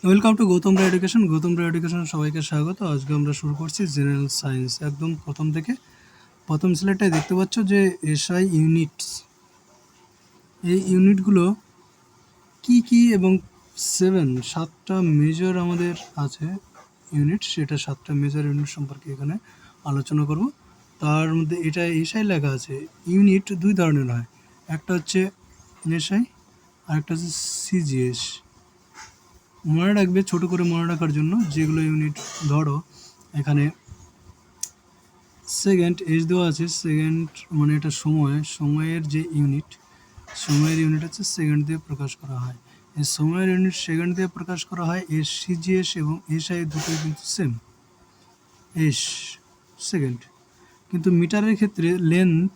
Welcome to Gautam Roy education. Gautam Roy education সবাইকে স্বাগত। আজকে আমরা শুরু করছি জেনারেল সায়েন্স একদম প্রথম থেকে। প্রথম স্লাইডটায় দেখতে পাচ্ছ যে এসআই ইউনিটস, এই ইউনিটগুলো কি কি এবং সাতটা মেজর আমাদের আছে ইউনিট, সেটা সাতটা মেজর ইউনিট সম্পর্কে এখানে আলোচনা করব। তার মধ্যে এটা এসআই লেখা আছে। ইউনিট দুই ধরনের হয়, একটা হচ্ছে এসআই আর একটা হচ্ছে সিজিএস। মনে রাখবে, ছোট করে মনে রাখার জন্য, যেগুলো ইউনিট ধরো এখানে সেকেন্ড এজ দেওয়া আছে। সেকেন্ড মানে এটা সময়ের যে ইউনিট, সময়ের ইউনিট হচ্ছে সেকেন্ড দিয়ে প্রকাশ করা হয়। এই সময়ের ইউনিট সেকেন্ড দিয়ে প্রকাশ করা হয়। এর সিজিএস এবং এসআই দুটোই কিন্তু সেম, এস সেকেন্ড। কিন্তু মিটারের ক্ষেত্রে লেন্থ,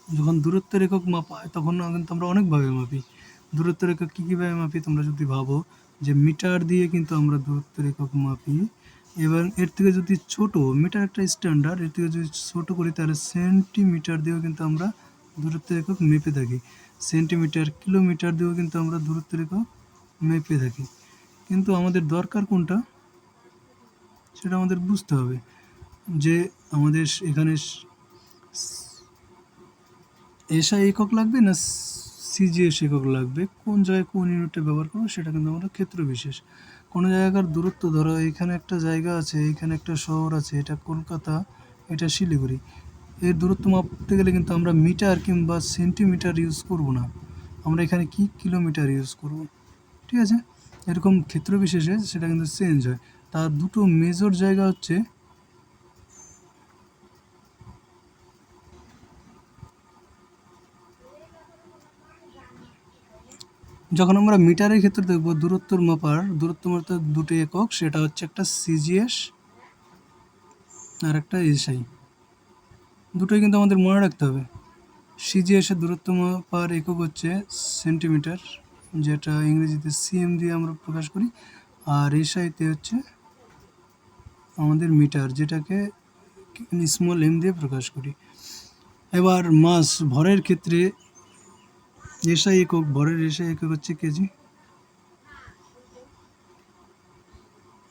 যখন দূরত্বের একক মাপা হয় তখন কিন্তু আমরা অনেকভাবে মাপি। দূরত্বের একক কী কীভাবে মাপি তোমরা যদি ভাবো, যে মিটার দিয়ে কিন্তু আমরা দূরত্বের একক মাপি। এবং এর থেকে যদি ছোট, মিটার একটা স্ট্যান্ডার্ড, এর থেকে যদি ছোট করি তাহলে সেন্টিমিটার দিয়েও কিন্তু আমরা দূরত্বের একক মেপে থাকি। সেন্টিমিটার, কিলোমিটার দিয়েও কিন্তু আমরা দূরত্বের একক মেপে থাকি। কিন্তু আমাদের দরকার কোনটা সেটা আমাদের বুঝতে হবে, যে আমাদের এখানে এসআই একক লাগবে না সিজিএস একক লাগবে, কোন জায়গায় কোন ইউনিটটা ব্যবহার করবো সেটা কিন্তু আমরা ক্ষেত্র বিশেষ। কোনো জায়গার দূরত্ব, ধরো এখানে একটা জায়গা আছে, এখানে একটা শহর আছে, এটা কলকাতা, এটা শিলিগুড়ি। এর দূরত্ব মাপতে গেলে কিন্তু আমরা মিটার কিংবা সেন্টিমিটার ইউজ করব না, আমরা এখানে কি কিলোমিটার ইউজ করব। ঠিক আছে, এরকম ক্ষেত্র বিশেষে সেটা কিন্তু চেঞ্জ হয়। তার দুটো মেজর জায়গা হচ্ছে, যখন আমরা মিটারের ক্ষেত্রে দেখব দূরত্ব মাপার দুটো একক, সেটা হচ্ছে একটা সিজিএস আর একটা এসআই। দুটোই কিন্তু আমাদের মনে রাখতে হবে। সিজিএসের দূরত্ব মাপার একক হচ্ছে সেন্টিমিটার, যেটা ইংরেজিতে সিএম দিয়ে আমরা প্রকাশ করি। আর এসআইতে হচ্ছে আমাদের মিটার, যেটাকে স্মল এম দিয়ে প্রকাশ করি। এবার মাস, ভরের ক্ষেত্রে ভরের এসআই একক হচ্ছে কেজি,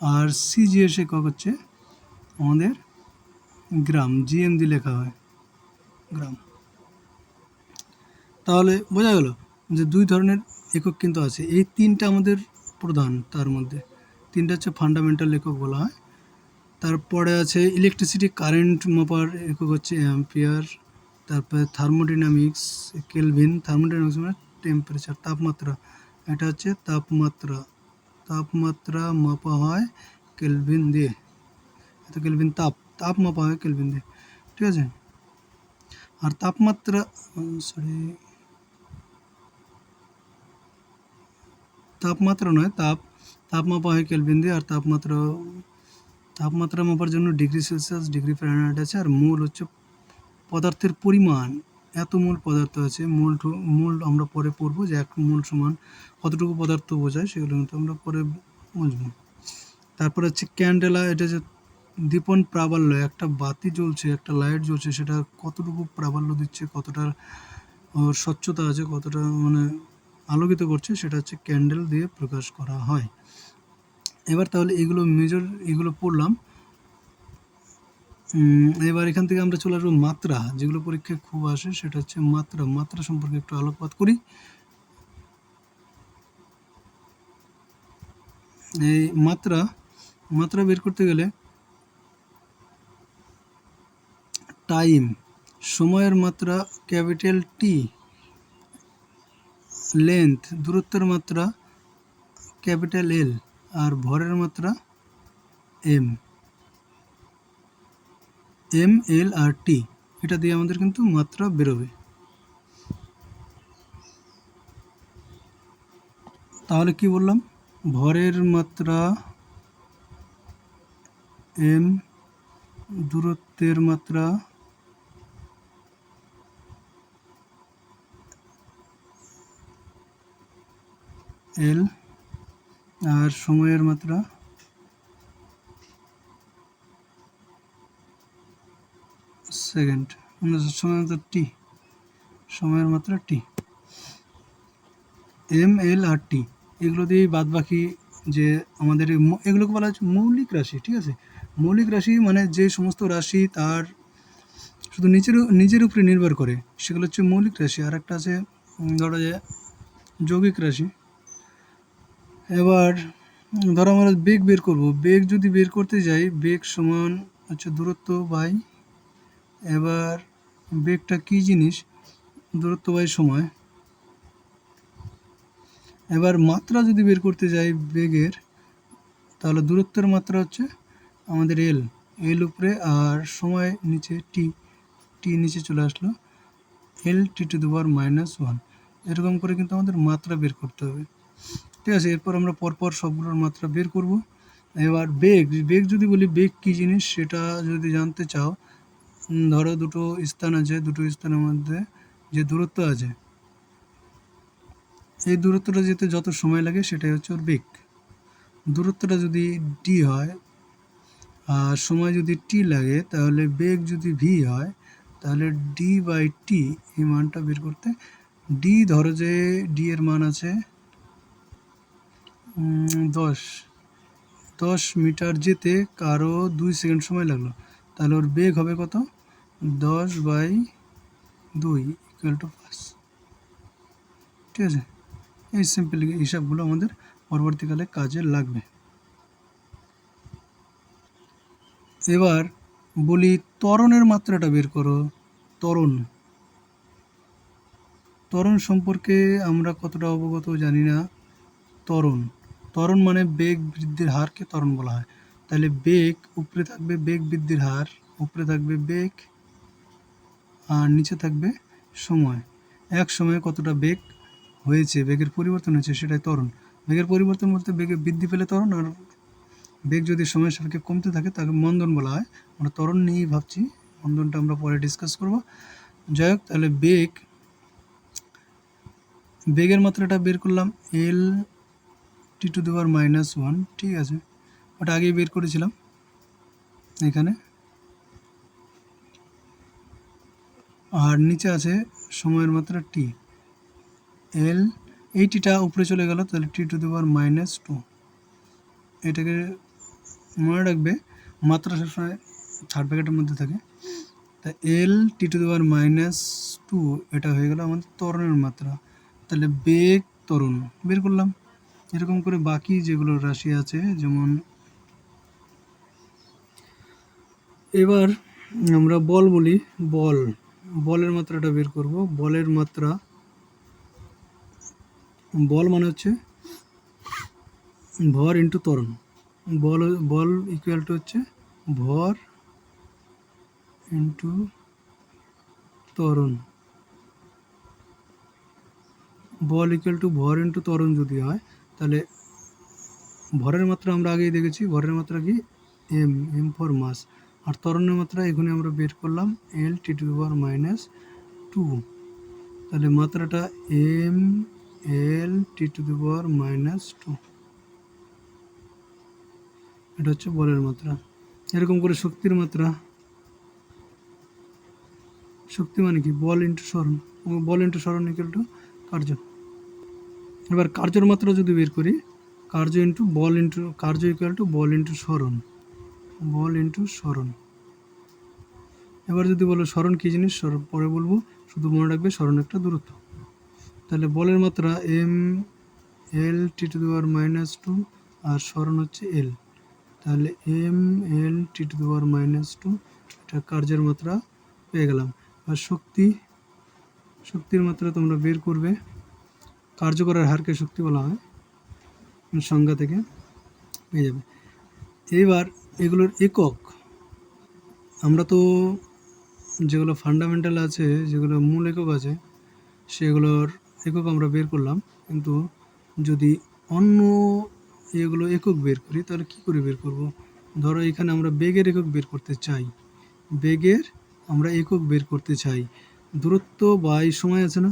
আর সিজিএস একক হচ্ছে আমাদের গ্রাম, জিএম দিয়ে লেখা হয় গ্রাম। তাহলে বোঝা গেল যে দুই ধরনের একক কিন্তু আছে। এই তিনটা আমাদের প্রধান, তার মধ্যে তিনটা হচ্ছে ফান্ডামেন্টাল একক বলা হয়। তারপরে আছে ইলেকট্রিসিটি কারেন্ট মাপার একক হচ্ছে অ্যাম্পিয়ার। তারপরে থার্মোডাইনামিক্স কেলভিন, থার্মোডাইনামিক্স মানে টেম্পারেচার, তাপমাত্রা, এটা হচ্ছে তাপমাত্রা। তাপমাত্রা মাপা হয় কেলভিন দিয়ে, এটা কেলভিন তাপ মাপা হয় কেলভিন দিয়ে। ঠিক আছে, আর তাপমাত্রা তাপমাত্রা নয়, তাপ মাপা হয় কেলভিন দিয়ে। আর তাপমাত্রা মাপার জন্য ডিগ্রি সেলসিয়াস, ডিগ্রি ফারেনহাইট আছে। আর মোল হচ্ছে পদার্থের পরিমাণ, এত মোল পদার্থ আছে। মোল আমরা পরে পড়বো, যে এক মোল সমান কতটুকু পদার্থ বোঝায়, সেগুলো কিন্তু আমরা পরে বুঝবো। তারপরে হচ্ছে ক্যান্ডেলা, এটা যে দীপন প্রাবল্য, একটা বাতি জ্বলছে, একটা লাইট জ্বলছে, সেটা কতটুকু প্রাবল্য দিচ্ছে, কতটা স্বচ্ছতা আছে, কতটা মানে আলোকিত করছে, সেটা হচ্ছে ক্যান্ডেল দিয়ে প্রকাশ করা হয়। এবার তাহলে এগুলো মেজর, এগুলো পড়লাম। এবার এখান থেকে আমরা চলে আসবো মাত্রা, যেগুলো পরীক্ষায় খুব আসে, সেটা হচ্ছে মাত্রা সম্পর্কে একটু আলোকপাত করি। এই মাত্রা বের করতে গেলে টাইম, সময়ের মাত্রা ক্যাপিটাল টি, লেন্থ দূরত্বের মাত্রা ক্যাপিটাল এল, আর ভরের মাত্রা এম এল আর টি, এটা দিয়ে আমাদের কিন্তু মাত্রা বেরোবে। তাহলে কি বললাম, ভরের মাত্রা এম, দূরত্বের মাত্রা এল, আর সময়ের মাত্রা সেকেন্ড, সময়ের মাত্রা টি, এম এল আর টি, এগুলো দিয়েই বাদ বাকি যে আমাদের এগুলোকে বলা হচ্ছে মৌলিক রাশি, ঠিক আছে। মৌলিক রাশি মানে যে সমস্ত রাশি তার শুধু নিজের উপরে নির্ভর করে সেগুলো হচ্ছে মৌলিক রাশি। আর একটা আছে ধরো যে যৌগিক রাশি। এবার ধরো আমরা বেগ বের করব, বেগ যদি বের করতে যাই, বেগ সমান হচ্ছে দূরত্ব বাই, এবার বেগটা কী জিনিস, দূরত্ব বাই সময়। এবার মাত্রা যদি বের করতে যাই বেগের, তাহলে দূরত্বের মাত্রা হচ্ছে আমাদের এল উপরে, আর সময় নিচে টি নিচে চলে আসলো, এল টি টু দি পাওয়ার -1। এরকম করে কিন্তু আমাদের মাত্রা বের করতে হবে, ঠিক আছে। এরপর আমরা পরপর সবগুলোর মাত্রা বের করব। এবার বেগ যদি বলি বেগ কী জিনিস সেটা যদি জানতে চাও, ধরো দুটো স্থান আছে, দুটো স্থানের মধ্যে যে দূরত্ব আছে, এই দূরত্বটা যেতে যত সময় লাগে সেটাই হচ্ছে ওর বেগ। দূরত্বটা যদি ডি হয় আর সময় যদি টি লাগে, তাহলে বেগ যদি ভি হয়, তাহলে ডি বাই টি এই মানটা বের করতে, ডি ধরো যে ডি এর মান আছে 10 মিটার যেতে কারো 2 সেকেন্ড সময় লাগলো, তাহলে ওর বেগ হবে কত, 10/2 = 5, ঠিক আছে। এই সিম্পল হিসাবগুলো আমাদের পরবর্তীকালে কাজে লাগবে। এবার বলি ত্বরণের মাত্রাটা বের করো। ত্বরণ সম্পর্কে আমরা কতটা অবগত জানি না। ত্বরণ মানে বেগ বৃদ্ধির হারকে ত্বরণ বলা হয়। তাহলে বেগ উপরে থাকবে, বেগ বৃদ্ধির হার উপরে থাকবে বেগ, আর নিচে থাকবে সময়। এক সময়ে কতটা বেগ হয়েছে, বেগের পরিবর্তন হয়েছে, সেটাই ত্বরণ। বেগের পরিবর্তন বলতে বেগে বৃদ্ধি পেলে ত্বরণ, আর বেগ যদি সময়ের সাপেক্ষে কমতে থাকে তাকে মন্দন বলা হয়। আমরা ত্বরণ নিয়েই ভাবছি, মন্দনটা আমরা পরে ডিসকাস করব। যাই হোক, তাহলে বেগের মাত্রাটা বের করলাম এল টি টু দি পাওয়ার -1, ঠিক আছে। ওটা আগেই বের করেছিলাম এখানে। আর নিচে আছে সময়ের মাত্রা টি, এল, এই টিটা উপরে চলে গেল, তাহলে টি টু দি পাওয়ার -2। এটাকে মনে রাখবে, মাত্রা সবসময় থার্ড ব্র্যাকেটের মধ্যে থাকে। তা এল টি টু দি পাওয়ার -2 এটা হয়ে গেল আমাদের ত্বরণের মাত্রা। তাহলে বেগ ত্বরণ বের করলাম। এরকম করে বাকি যেগুলো রাশি আছে, যেমন এবার আমরা বল বলি, বলের মাত্রাটা বের করব। বলের মাত্রা, বল মানে হচ্ছে ভর ইন্টু ত্বরণ। বল ইকুয়াল টু হচ্ছে ভর ইন্টু ত্বরণ। বল ইকুয়াল টু ভর ইন্টু ত্বরণ যদি হয়, তাহলে ভরের মাত্রা আমরা আগেই দেখেছি, ভরের মাত্রা কি এম ফর মাস, আর ত্বরণের মাত্রা এখানে আমরা বের করলাম এল টি টু দি পাওয়ার -2। তাহলে মাত্রাটা M L T to the পাওয়ার -2, এটা হচ্ছে বলের মাত্রা। এরকম করে শক্তির মাত্রা, শক্তি মানে কি, বল ইন্টু সরণ, বল ইন্টু সরণ ইকুয়াল টু কার্য। এবার কার্যের মাত্রা যদি বের করি, কার্য ইকুয়াল টু বল ইন্টু সরণ। এবার যদি বলো সরণ কী জিনিস, পরে বলবো, শুধু মনে রাখবে সরণ একটা দূরত্ব। তাহলে বলের মাত্রা M L T to the পাওয়ার -2, আর সরণ হচ্ছে এল। তাহলে M L T to the পাওয়ার -2, এটা কার্যের মাত্রা পেয়ে গেলাম। আর শক্তির মাত্রা তোমরা বের করবে, কার্য করার হারকে শক্তি বলা হয়, সংজ্ঞা থেকে পেয়ে যাবে। এইবার এগুলোর একক, আমরা তো যেগুলো ফান্ডামেন্টাল আছে, যেগুলো মূল একক আছে, সেগুলোর একক আমরা বের করলাম। কিন্তু যদি অন্য এগুলো একক বের করি, তাহলে কী করে বের করব? ধরো এখানে আমরা বেগের একক বের করতে চাই, দূরত্ব বাই সময় আছে না,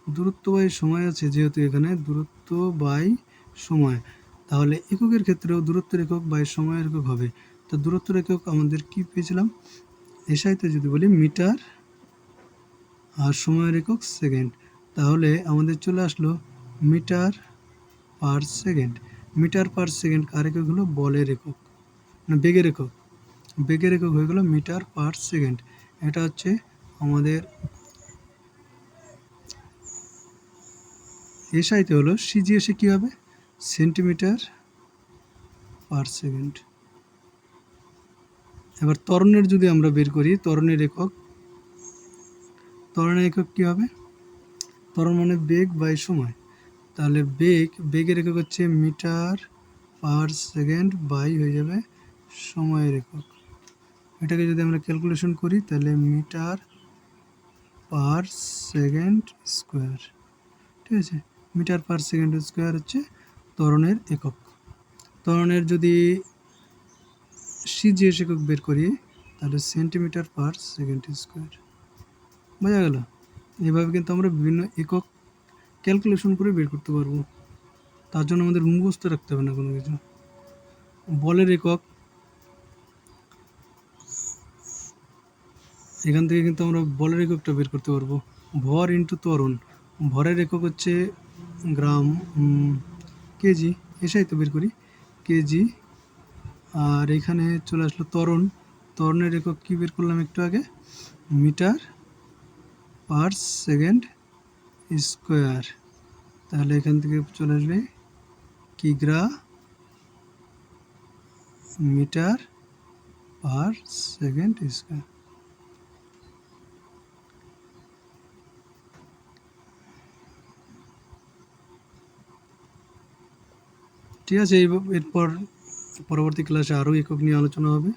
দূরত্ব বাই সময় আছে, যেহেতু এখানে দূরত্ব বাই সময়, তাহলে এককের ক্ষেত্রেও দূরত্বের একক বাই সময়ের একক হবে। তো দূরত্বের একক আমাদের কি পেয়েছিলাম, এসআইতে যদি বলি মিটার, আর সময়ের একক সেকেন্ড, তাহলে আমাদের চলে আসলো metre per second. Metre per second কার একক হলো বলের একক, না বেগের একক। বেগের একক হয়ে গেল মিটার পার সেকেন্ড। এটা হচ্ছে আমাদের এসআইতে হলো, সিজিএসে কী হবে সেন্টিমিটার পার সেকেন্ড। এবার ত্বরণের যদি আমরা বের করি, ত্বরণের একক কী হবে, ত্বরণ মানে বেগ বাই সময়। তাহলে বেগের একক হচ্ছে মিটার পার সেকেন্ড বাই হয়ে যাবে সময়ের একক। এটাকে যদি আমরা ক্যালকুলেশন করি তাহলে মিটার পার সেকেন্ড স্কোয়ার, ঠিক আছে। মিটার পার সেকেন্ড স্কোয়ার হচ্ছে ত্বরণের একক। ত্বরণের যদি সিজিএস একক বের করি তাহলে সেন্টিমিটার পার সেকেন্ড স্কোয়ার। বোঝা গেল? এভাবে কিন্তু আমরা বিভিন্ন একক ক্যালকুলেশন করে বের করতে পারবো। তার জন্য আমাদের মুখস্থ রাখতে হবে না কোনো কিছু। বলের একক, এখান থেকে কিন্তু আমরা বলের এককটা বের করতে পারবো। ভর ইন্টু ত্বরণ, ভরের একক হচ্ছে গ্রাম, কেজি, এসাই তো বের করি কেজি। আর এখানে চলে আসলো ত্বরণের একক কী বের করলাম একটু আগে, মিটার পার সেকেন্ড স্কোয়ার। তাহলে এখান থেকে চলে আসবে কিগ্রা মিটার পার সেকেন্ড স্কোয়ার। ঠিক আছে, এরপর পরবর্তী ক্লাসে আরও একক নিয়ে আলোচনা হবে।